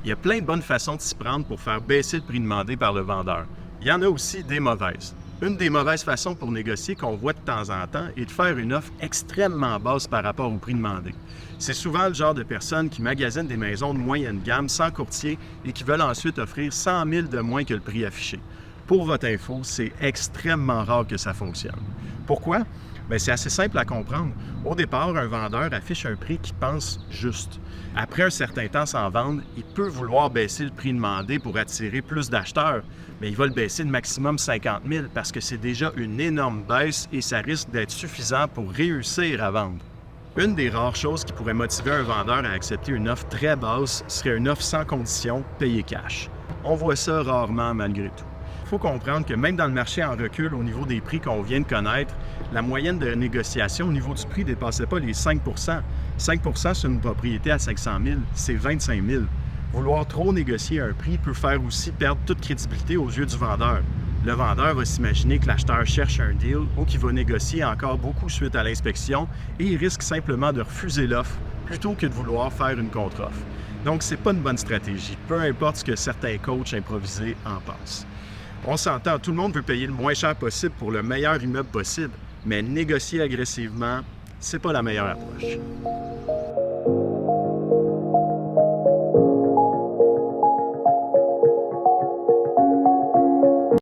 Il y a plein de bonnes façons de s'y prendre pour faire baisser le prix demandé par le vendeur. Il y en a aussi des mauvaises. Une des mauvaises façons pour négocier qu'on voit de temps en temps est de faire une offre extrêmement basse par rapport au prix demandé. C'est souvent le genre de personnes qui magasinent des maisons de moyenne gamme sans courtier et qui veulent ensuite offrir 100 000 de moins que le prix affiché. Pour votre info, c'est extrêmement rare que ça fonctionne. Pourquoi? Bien, c'est assez simple à comprendre. Au départ, un vendeur affiche un prix qu'il pense juste. Après un certain temps sans vendre, il peut vouloir baisser le prix demandé pour attirer plus d'acheteurs, mais il va le baisser de maximum 50 000 parce que c'est déjà une énorme baisse et ça risque d'être suffisant pour réussir à vendre. Une des rares choses qui pourrait motiver un vendeur à accepter une offre très basse serait une offre sans condition, payée cash. On voit ça rarement malgré tout. Il faut comprendre que même dans le marché en recul au niveau des prix qu'on vient de connaître, la moyenne de négociation au niveau du prix ne dépassait pas les 5 5 sur une propriété à 500 000, c'est 25 000. Vouloir trop négocier un prix peut faire aussi perdre toute crédibilité aux yeux du vendeur. Le vendeur va s'imaginer que l'acheteur cherche un deal ou qu'il va négocier encore beaucoup suite à l'inspection et il risque simplement de refuser l'offre plutôt que de vouloir faire une contre-offre. Donc, c'est pas une bonne stratégie, peu importe ce que certains coachs improvisés en pensent. On s'entend, tout le monde veut payer le moins cher possible pour le meilleur immeuble possible, mais négocier agressivement, c'est pas la meilleure approche.